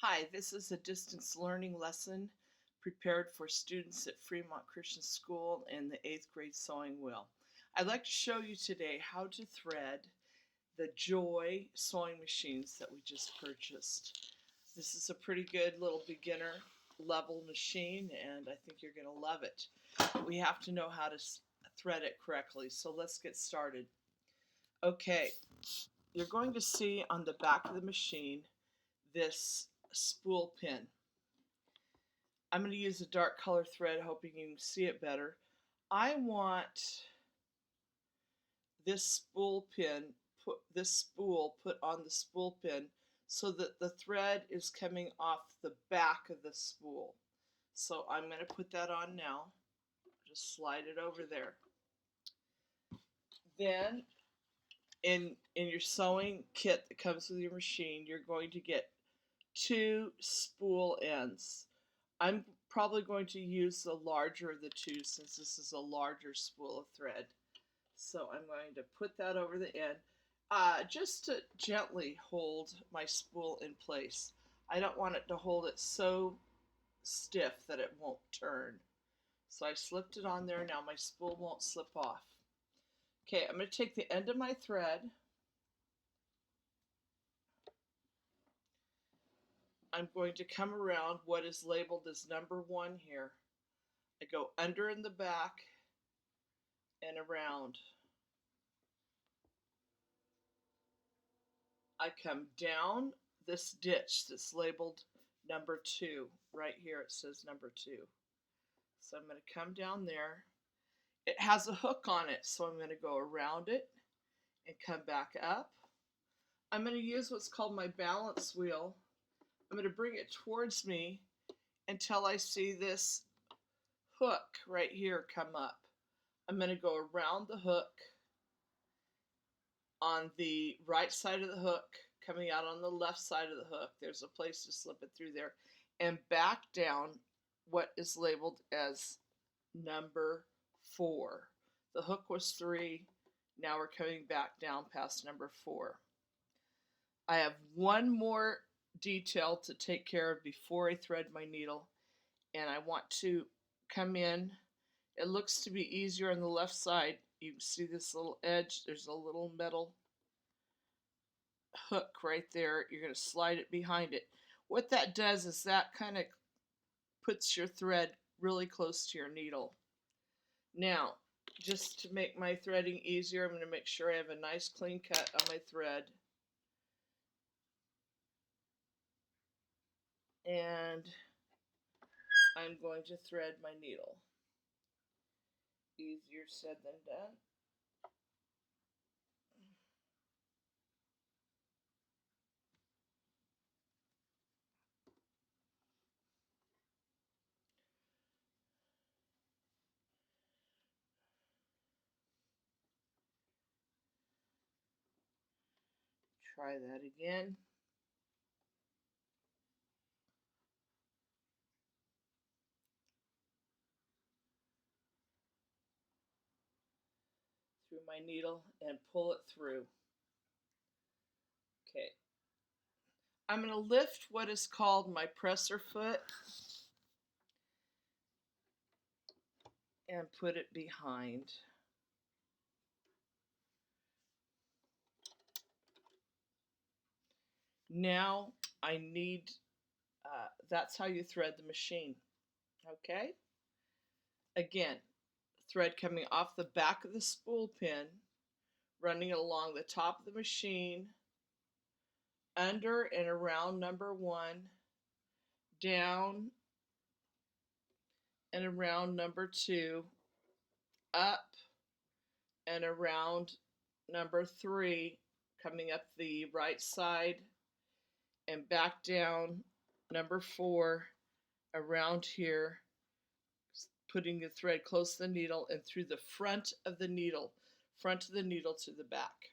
Hi, this is a distance learning lesson prepared for students at Fremont Christian School in the 8th grade sewing wheel. I'd like to show you today how to thread the Joy sewing machines that we just purchased. This is a pretty good little beginner level machine and I think you're going to love it. We have to know how to thread it correctly, so let's get started. Okay, you're going to see on the back of the machine this spool pin. I'm going to use a dark color thread hoping you can see it better. I want this spool put on the spool pin so that the thread is coming off the back of the spool. So I'm going to put that on now. Just slide it over there. Then in your sewing kit that comes with your machine, you're going to get 2 spool ends. I'm probably going to use the larger of the two since this is a larger spool of thread. So I'm going to put that over the end just to gently hold my spool in place. I don't want it to hold it so stiff that it won't turn. So I slipped it on there. Now my spool won't slip off. Okay, I'm going to take the end of my thread. I'm going to come around what is labeled as number 1 here. I go under in the back and around. I come down this ditch that's labeled number 2. Right here it says number 2. So I'm going to come down there. It has a hook on it, so I'm going to go around it and come back up. I'm going to use what's called my balance wheel. I'm going to bring it towards me until I see this hook right here come up. I'm going to go around the hook on the right side of the hook, coming out on the left side of the hook. There's a place to slip it through there, and back down what is labeled as number 4. The hook was 3. Now we're coming back down past number 4. I have one more detail to take care of before I thread my needle, and I want to come in. It looks to be easier on the left side. You can see this little edge. There's a little metal hook right there. You're going to slide it behind it. What that does is that kind of puts your thread really close to your needle. Now, just to make my threading easier, I'm going to make sure I have a nice clean cut on my thread. And I'm going to thread my needle. Easier said than done. Try that again. Through my needle and pull it through. Okay. I'm going to lift what is called my presser foot and put it behind. Now I need, that's how you thread the machine. Okay? Again, thread coming off the back of the spool pin, running along the top of the machine, under and around number 1, down and around number 2, up and around number 3, coming up the right side, and back down number 4, around here, putting the thread close to the needle and through the front of the needle to the back.